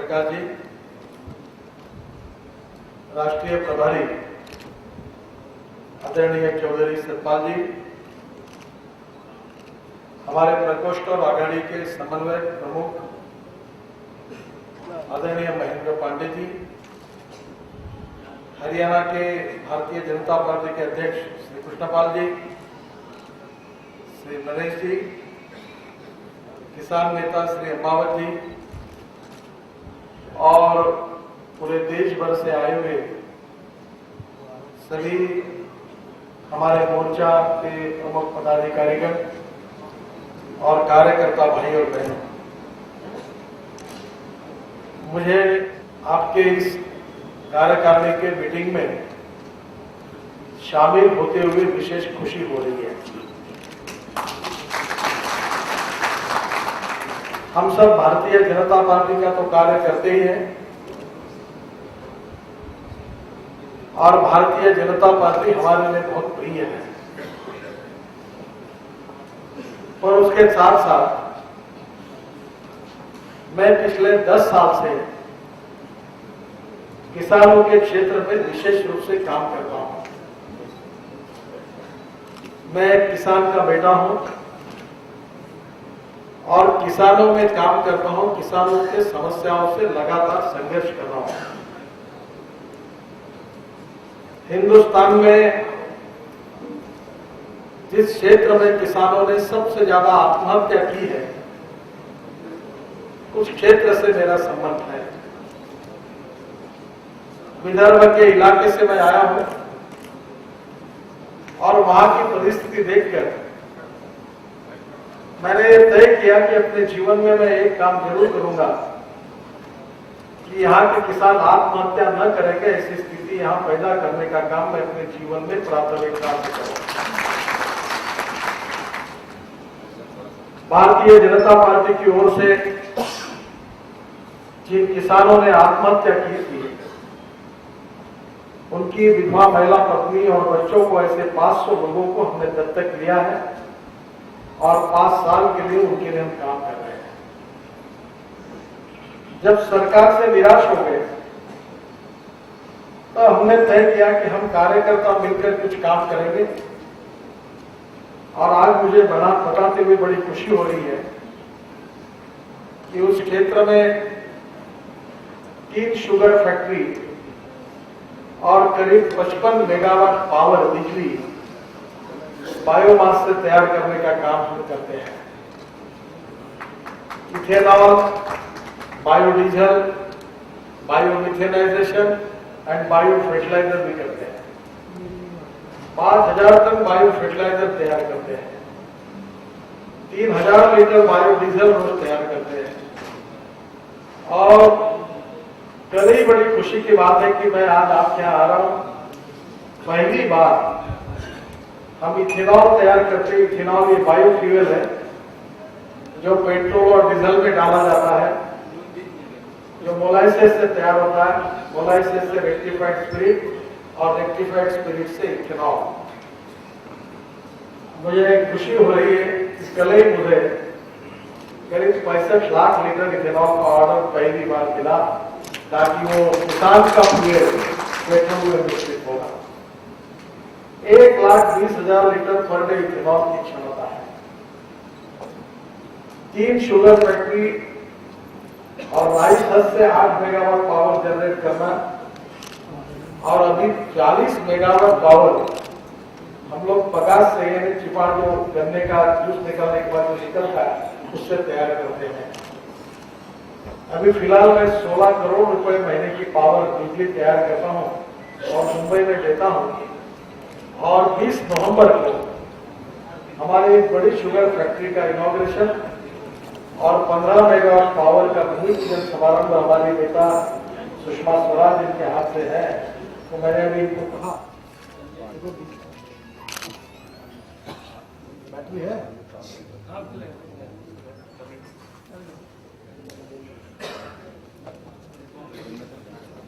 प्रकाश जी, राष्ट्रीय प्रभारी आदरणीय चौधरी सतपाल जी, हमारे प्रकोष्ठ और आघाड़ी के समन्वयक प्रमुख आदरणीय महेंद्र पांडे जी, हरियाणा के भारतीय जनता पार्टी के अध्यक्ष श्री कृष्णपाल जी, श्री नरेश जी, किसान नेता श्री अम्बावत जी और पूरे देश भर से आए हुए सभी हमारे मोर्चा के प्रमुख पदाधिकारीगण और कार्यकर्ता भाई और बहनों, मुझे आपके इस कार्यकारिणी के मीटिंग में शामिल होते हुए विशेष खुशी हो रही है। हम सब भारतीय जनता पार्टी का तो कार्य करते ही हैं और भारतीय जनता पार्टी हमारे लिए बहुत प्रिय है, पर उसके साथ साथ मैं पिछले 10 साल से किसानों के क्षेत्र में विशेष रूप से काम करता हूं। मैं किसान का बेटा हूं और किसानों में काम करता हूं, किसानों के समस्याओं से लगातार संघर्ष कर रहा हूं। हिंदुस्तान में जिस क्षेत्र में किसानों ने सबसे ज्यादा आत्महत्या की है, उस क्षेत्र से मेरा संबंध है। विदर्भ के इलाके से मैं आया हूं और वहां की परिस्थिति देखकर मैंने तय किया कि अपने जीवन में मैं एक काम जरूर करूंगा कि यहाँ के किसान आत्महत्या न करेंगे, ऐसी स्थिति यहाँ पैदा करने का काम मैं अपने जीवन में प्राथमिकता से करूंगा। भारतीय जनता पार्टी की ओर से जिन किसानों ने आत्महत्या की थी, उनकी विधवा महिला पत्नी और बच्चों को ऐसे 500 लोगों को हमने दत्तक लिया है और 5 साल के लिए उनके लिए हम काम कर रहे हैं। जब सरकार से निराश हो गए तो हमने तय किया कि हम कार्यकर्ता मिलकर कुछ काम करेंगे और आज मुझे बताते हुए बड़ी खुशी हो रही है कि उस क्षेत्र में 3 शुगर फैक्ट्री और करीब 55 मेगावाट पावर बिजली बायोमास से तैयार करने का काम हम करते हैं। Ethanol, biodiesel, biomethanisation and bio fertiliser भी करते हैं। 5000 टन बायो फर्टिलाइजर तैयार करते हैं। 3000 लीटर बायोडीजल रोज तैयार करते हैं। और कई बड़ी खुशी की बात है कि मैं आज आपके यहाँ आ रहा हूं। पहली बार हम इथेनॉल तैयार करते हैं। इथेनॉल ये बायोफ्यूल है जो पेट्रोल और डीजल में डाला जाता है, जो मोलाइसिस से तैयार होता है। मोलाइसिस से रेक्टिफाइड स्पिरिट और रेक्टिफाइड स्पिरिट से इथेनॉल। मुझे खुशी हो रही है कि कल ही मुझे करीब 65 लाख लीटर इथेनॉल का ऑर्डर पहली बार मिला, ताकि वो किसान का बैठे हुए निश्चित होगा। 1,20,000 लीटर पर डे इथेनॉल की क्षमता है। 3 शुगर फैक्ट्री और राइस हब से 8 मेगावाट पावर जनरेट करना और अभी 40 मेगावाट पावर हम लोग पगास से यानी चिपाड़ जो गन्ने का जूस निकालने के बाद जो निकलता है उससे तैयार करते हैं। अभी फिलहाल मैं 16 करोड़ रुपए महीने की पावर बिजली तैयार करता हूं और मुंबई में देता हूं। और 20 नवंबर को हमारी एक बड़ी शुगर फैक्ट्री का इनॉग्रेशन और 15 मेगावाट पावर का भूमि पूजन समारंभ हमारी नेता सुषमा स्वराज इनके हाथ से है। तो मैंने अभी इनको कहा बैटरी है,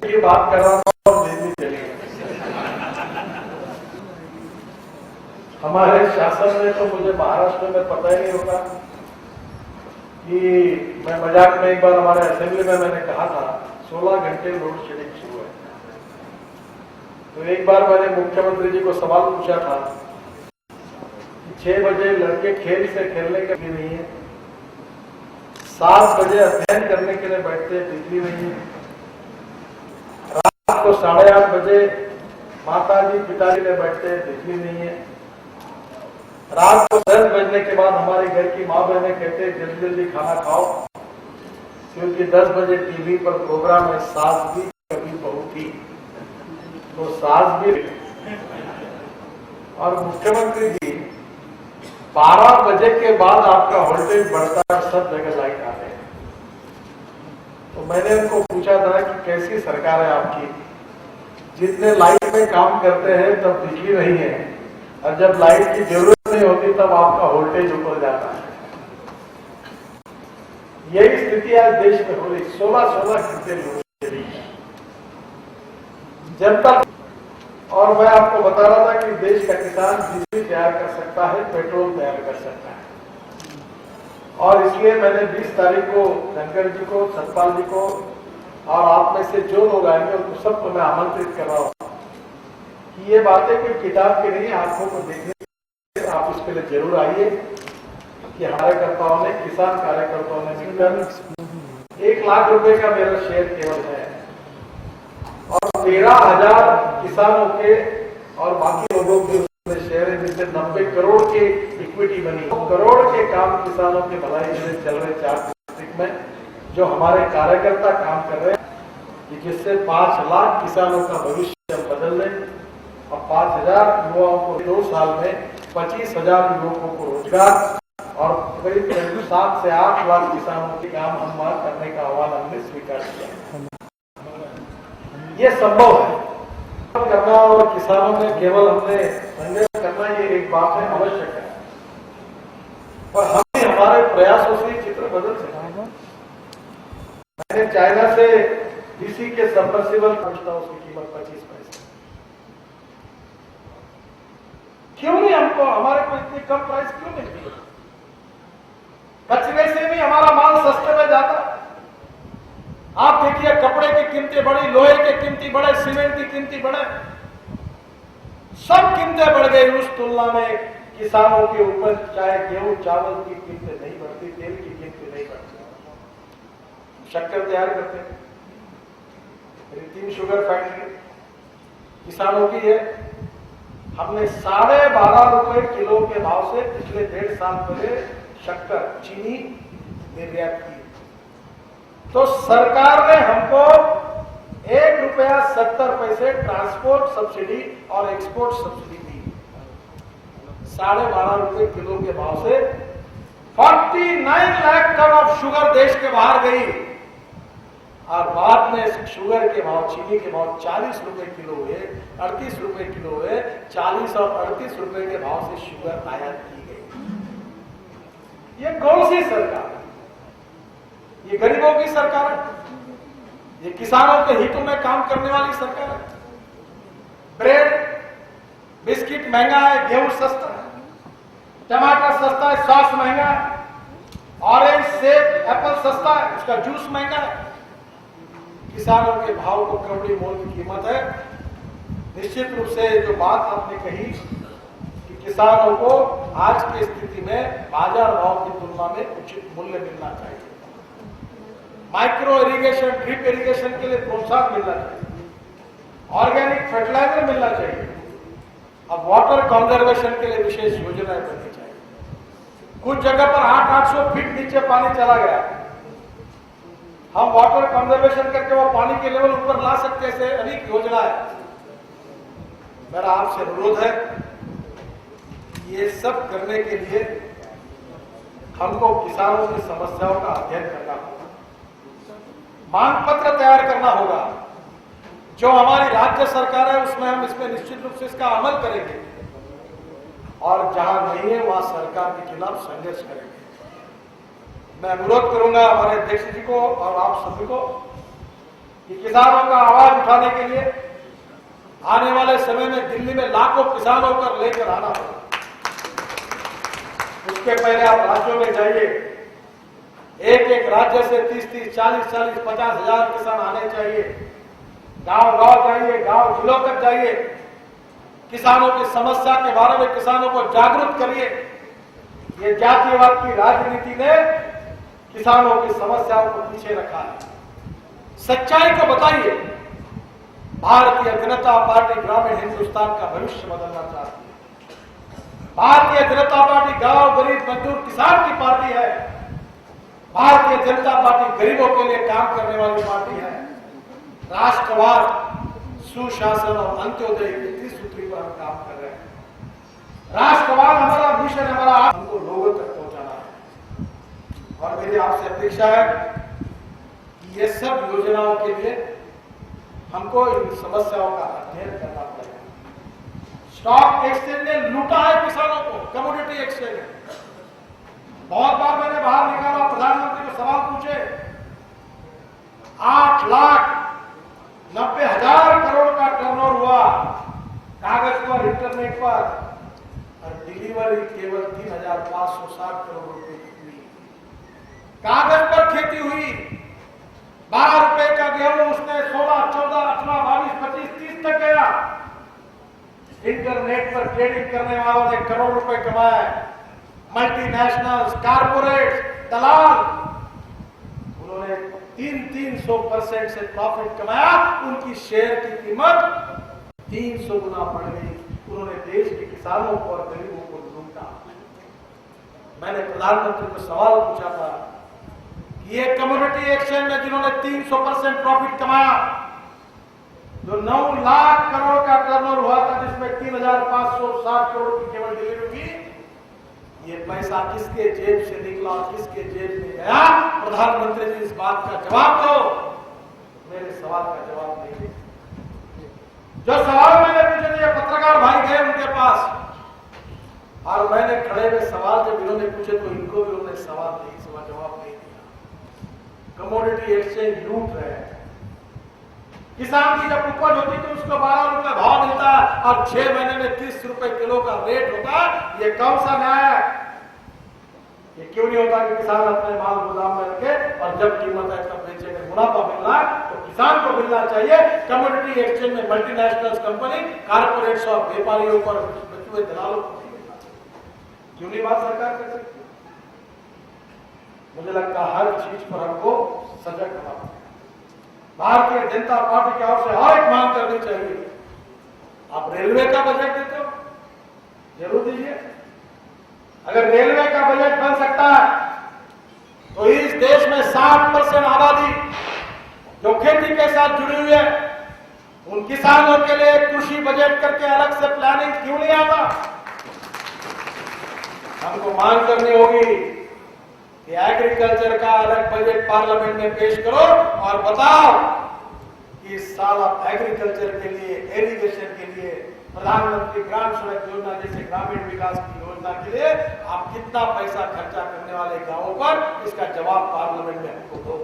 ये बात कर रहा हूं और बिजली चली। हमारे शासन में तो मुझे महाराष्ट्र में पता ही नहीं होता कि मैं मजाक में एक बार हमारे असेंबली में मैंने कहा था 16 घंटे लोड शेडिंग शुरू है। तो एक बार मैंने मुख्यमंत्री जी को सवाल पूछा था कि 6 बजे लड़के खेल से खेलने के लिए नहीं है, 7 बजे अध्ययन करने के लिए बैठते बिजली नहीं है, रात को 8:30 बजे माताजी पिताजी ने बैठते बिजली नहीं है, रात को 10 बजने के बाद हमारे घर की माँ बहनें कहते जल्दी जल्दी खाना खाओ, क्योंकि 10 बजे टीवी पर प्रोग्राम है सास भी कभी बहू थी, तो सास भी। और मुख्यमंत्री जी 12 बजे के बाद आपका वोल्टेज बढ़ता है, सब जगह लाइट आते हैं। तो मैंने उनको पूछा था कि कैसी सरकार है आपकी, जितने लाइट में काम करते हैं तब बिजली नहीं है, और जब लाइट की जरूरत नहीं होती तब आपका वोल्टेज ऊपर जाता है। यही स्थिति आज देश में हो रही। 16 घंटे लोड शेडिंग जनता। और मैं आपको बता रहा था कि देश का किसान बिजली तैयार कर सकता है, पेट्रोल तैयार कर सकता है, और इसलिए मैंने 20 तारीख को शंकर जी को, सतपाल जी को और आप में से जो लोग आएंगे उनको सबको मैं आमंत्रित कर रहा हूं कि ये बातें कोई किताब की नहीं, आंखों को देखने आप इसके लिए जरूर आइए कि कार्यकर्ताओं ने, किसान कार्यकर्ताओं ने मिलकर 1 लाख रुपए का मेरा शेयर केवल है, और 13,000 किसानों के और बाकी लोगों के उसमें शेयर है, जिससे 90 करोड़ के इक्विटी बनी। करोड़ के काम किसानों के भलाई के लिए चल रहे 4 डिस्ट्रिक्ट में, जो हमारे कार्यकर्ता काम कर रहे हैं, जिससे 5 लाख किसानों का भविष्य बदल दें और 5,000 युवाओं को 2 साल में 25,000 युवकों को रोजगार और करीब 7 से 8 लाख किसानों के काम हम करने का आह्वान हमने स्वीकार किया। ये संभव है करना, और किसानों में केवल हमने संघर्ष करना ये एक बात है, आवश्यक है, पर हम भी हमारे प्रयासों से चित्र बदल सकते हैं। मैंने चाइना से डीसी के सबमर्सिबल पूछता, उसकी कीमत 25 पैसे। क्यों नहीं हमको, हमारे को इतनी कम प्राइस क्यों मिलती है? कचरे से भी हमारा माल सस्ते में जाता है। आप देखिए कपड़े की कीमतें बढ़ी, लोहे की कीमतें बढ़े, सीमेंट की कीमतें बढ़े, सब कीमतें बढ़ गई। उस तुलना में किसानों के ऊपर चाहे गेहूं चावल की कीमतें नहीं बढ़ती, तेल की कीमतें नहीं बढ़ती। शक्कर तैयार करते हैं, रितिन शुगर फैक्ट्री किसानों की है, हमने 12.5 रुपए किलो के भाव से पिछले 1.5 साल पहले शक्कर चीनी निर्यात की। तो सरकार ने हमको ₹1.70 ट्रांसपोर्ट सब्सिडी और एक्सपोर्ट सब्सिडी दी। 12.5 रुपए किलो के भाव से 49 लाख टन ऑफ शुगर देश के बाहर गई, और बाद में शुगर के भाव, चीनी के भाव 40 रुपए किलो हुए, 38 रुपए किलो हुए, 40 और 38 रुपए के भाव से शुगर आयात की गई। ये कौन सी सरकार है? ये गरीबों की सरकार है, ये किसानों के हितों में काम करने वाली सरकार है। ब्रेड बिस्किट महंगा है, गेहूं सस्ता है, टमाटर सस्ता है, सॉस महंगा है, ऑरेंज सेब एप्पल सस्ता है, उसका जूस महंगा है। किसानों के भाव को करोड़ी मोल की कीमत है। निश्चित रूप से जो बात आपने कही कि किसानों को आज की स्थिति में बाजार भाव की तुलना में उचित मूल्य मिलना चाहिए, माइक्रो इरिगेशन, ड्रिप इरिगेशन के लिए प्रोत्साहन मिलना चाहिए, ऑर्गेनिक फर्टिलाइजर मिलना चाहिए, अब वाटर कंजर्वेशन के लिए विशेष योजनाएं बननी चाहिए। कुछ जगह पर 800-800 फीट नीचे पानी चला गया, हम वाटर कंजर्वेशन करके वो पानी के लेवल ऊपर ला सकते हैं। ऐसे अनेक योजना है। मेरा आपसे अनुरोध है, ये सब करने के लिए हमको किसानों की समस्याओं का अध्ययन करना होगा, मांग पत्र तैयार करना होगा। जो हमारी राज्य सरकार है उसमें हम इसमें निश्चित रूप से इसका अमल करेंगे, और जहां नहीं है वहां सरकार के खिलाफ संघर्ष करेंगे। मैं अनुरोध करूंगा हमारे अध्यक्ष जी को और आप सभी को कि किसानों का आवाज उठाने के लिए आने वाले समय में दिल्ली में लाखों किसानों को लेकर आना होगा। उसके पहले आप राज्यों में जाइए, एक एक राज्य से 30-30, 40-40, 50,000 किसान आने चाहिए। गांव-गांव जाइए, गांव जिलों तक जाइए, किसानों की समस्या के बारे में किसानों को जागरूक करिए। ये जातिवाद की राजनीति ने किसानों की समस्याओं को पीछे रखा है। सच्चाई को बताइए। भारतीय जनता पार्टी ग्रामीण हिंदुस्तान का भविष्य बदलना चाहती है। भारतीय जनता पार्टी गांव, गरीब, मजदूर, किसान की पार्टी है। भारतीय जनता पार्टी गरीबों के लिए काम करने वाली पार्टी है। राष्ट्रवाद, सुशासन और अंत्योदय की त्रिसूत्री पर हम काम कर रहे हैं। राष्ट्रवाद हमारा मिशन, हमारा हमको लोगों तक पहुंचाना है। और मेरी आपसे अपेक्षा है कि ये सब योजनाओं के लिए हमको इन समस्याओं का अध्ययन करना पड़ेगा। स्टॉक एक्सचेंज ने लूटा है किसानों को, कमोडिटी एक्सचेंज ने। बहुत बार मैंने बाहर निकाला, प्रधानमंत्री को सवाल पूछे। 8,90,000 करोड़ का टर्नओवर हुआ कागज पर, इंटरनेट पर, और डिलीवरी केवल 3,560 करोड़ रुपए की हुई। कागज पर खेती हुई। 12 रुपए का गेहूं उसने 16, 14, 18, 22, 25, 30 तक गया। इंटरनेट पर ट्रेडिंग करने वालों ने करोड़ रुपए कमाए। मल्टीनेशनल्स, कारपोरेट, दलाल, उन्होंने 300% से प्रॉफिट कमाया। उनकी शेयर की कीमत 300 गुना बढ़ गई। उन्होंने देश के किसानों को और गरीबों को लूटा। मैंने प्रधानमंत्री को सवाल पूछा था कि ये कमोडिटी एक्सचेंज में जिन्होंने 300% प्रॉफिट कमाया, जो 9 लाख करोड़ का टर्नओवर हुआ था, जिसमें 3,560 करोड़ की केवल डिलीवरी हुई, ये पैसा किसके जेब से निकला, किसके जेब में गया? प्रधानमंत्री जी इस बात का जवाब दो। मेरे सवाल का जवाब नहीं दे। जो सवाल मैंने पूछे थे, पत्रकार भाई गए उनके पास, और मैंने खड़े हुए सवाल जब इन्होंने पूछे तो इनको भी उन्होंने जवाब नहीं दिया। कमोडिटी एक्सचेंज लूट रहे हैं। किसान की जब उपज होती तो उसको 12 रुपए भाव मिलता है और 6 महीने में 30 रुपए किलो का रेट होता है। ये कौन सा न्याय है? ये क्यों नहीं होता कि किसान अपने माल गोदाम में रखे और जब कीमत है तब बेचे? में मुनाफा मिलना है तो किसान को मिलना चाहिए। कमोडिटी एक्सचेंज में मल्टीनेशनल कंपनी, कारपोरेट्स और व्यापारियों पर बचे हुए दलालों को नहीं मिलना चाहिए। क्यों नहीं बात सरकार कर सकती? मुझे लगता है हर चीज पर हमको सजग होना पड़ेगा। भारतीय जनता पार्टी की ओर से और एक मांग करनी चाहिए। आप रेलवे का बजट देते हो, जरूर दीजिए। अगर रेलवे का बजट बन सकता है तो इस देश में 60% आबादी जो खेती के साथ जुड़ी हुई है, उन किसानों के लिए कृषि बजट करके अलग से प्लानिंग क्यों नहीं आता? हमको मांग करनी होगी कि एग्रीकल्चर का अलग बजट पार्लियामेंट में पेश करो और बताओ कि इस साल आप एग्रीकल्चर के लिए, इरिगेशन के लिए, प्रधानमंत्री ग्राम सड़क योजना जैसे ग्रामीण विकास की योजना के लिए आप कितना पैसा खर्चा करने वाले गांवों पर, इसका जवाब पार्लियामेंट में हमको दो।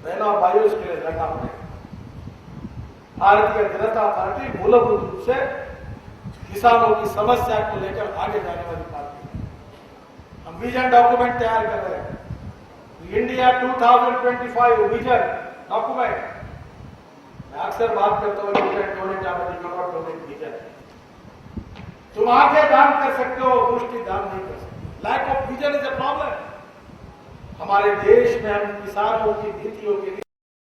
बहनों और भाइयों, इसके लिए लड़ना पड़ेगा। भारतीय जनता पार्टी मूलभूत रूप से किसानों की समस्या को लेकर आगे जाने वाली पार्टी है। हम विजन डॉक्यूमेंट तैयार कर रहे हैं, इंडिया 2025 विजन डॉक्यूमेंट। मैं अक्सर बात करता हूँ तुम आगे दान कर सकते हो, दृष्टि दान नहीं कर सकते। Lack of vision is a problem. हमारे देश में हम किसानों की नीतियों के लिए